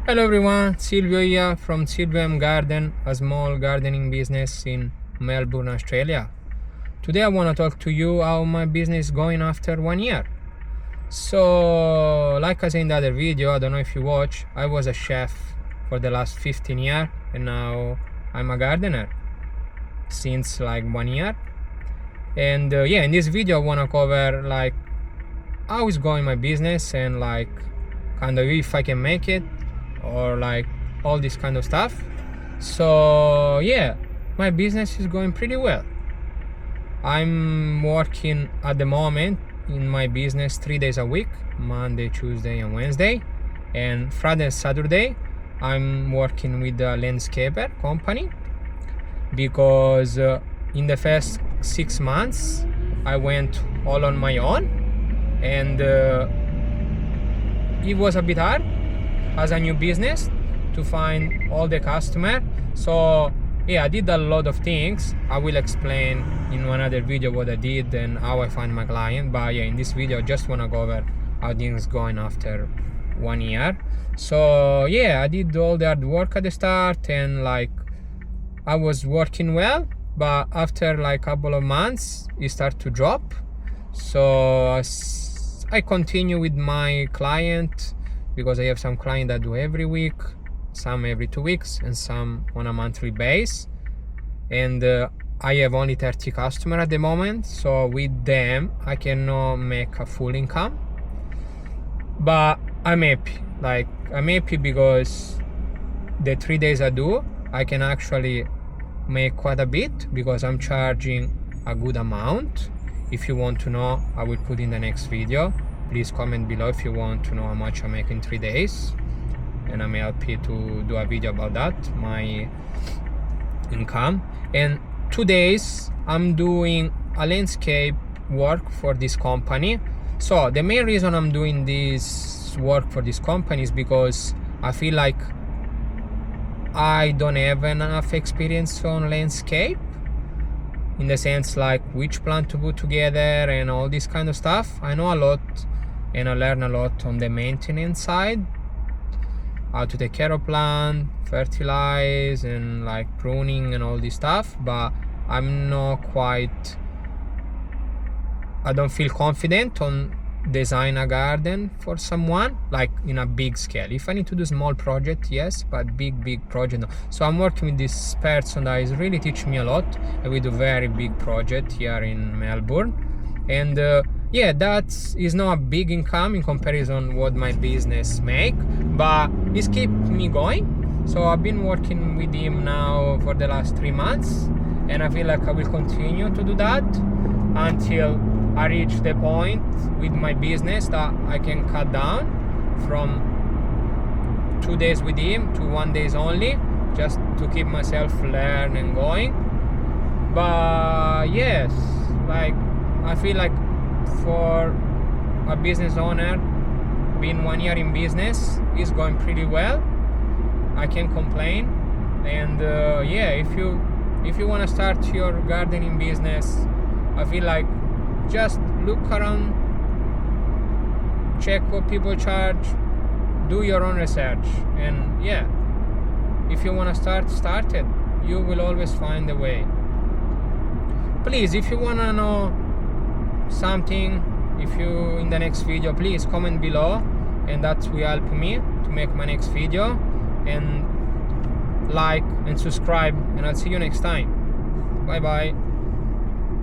Hello everyone, Silvio here from Silvio M Garden, a small gardening business in Melbourne, Australia. Today I want to talk to you how my business is going after 1 year. So, like I said in the other video, I don't know if you watch, I was a chef for the last 15 years and now I'm a gardener since like 1 year. And in this video I want to cover like how is going my business and like kind of if I can make it or like all this kind of stuff. So my business is going pretty well. I'm working at the moment in my business 3 days a week, Monday, Tuesday and Wednesday, and Friday and Saturday I'm working with a landscaper company because in the first 6 months I went all on my own and it was a bit hard as a new business to find all the customer. So I did a lot of things. I will explain in another video what I did and how I find my client, but in this video I just want to go over how things going after 1 year. So I did all the hard work at the start and like I was working well, but after like a couple of months it started to drop. So I continue with my client because I have some clients that do every week, some every 2 weeks, and some on a monthly base. And I have only 30 customers at the moment, so with them I cannot make a full income. But I'm happy. Like I'm happy because the 3 days I do, I can actually make quite a bit because I'm charging a good amount. If you want to know, I will put in the next video. Please comment below if you want to know how much I make in 3 days, and I'm happy to do a video about that, my income. And 2 days I'm doing a landscape work for this company. So the main reason I'm doing this work for this company is because I feel like I don't have enough experience on landscape, in the sense like which plant to put together and all this kind of stuff. I know a lot and I learn a lot on the maintenance side, how to take care of plant, fertilize and like pruning and all this stuff, but I'm not quite, I don't feel confident on design a garden for someone like in a big scale. If I need to do small project, yes, but big project no. So I'm working with this person that is really teaching me a lot, and we do very big project here in Melbourne. And that is not a big income in comparison what my business make, but it's keep me going. So I've been working with him now for the last 3 months, and I feel like I will continue to do that until I reach the point with my business that I can cut down from 2 days with him to 1 day only, just to keep myself learn and going. But yes, like I feel like for a business owner, being 1 year in business is going pretty well. I can't complain. And if you want to start your gardening business, I feel like just look around, check what people charge, do your own research, and if you want to start it. You will always find a way. Please, if you want to know something, if you in the next video, please comment below, and that will help me to make my next video. And like and subscribe, and I'll see you next time. Bye bye.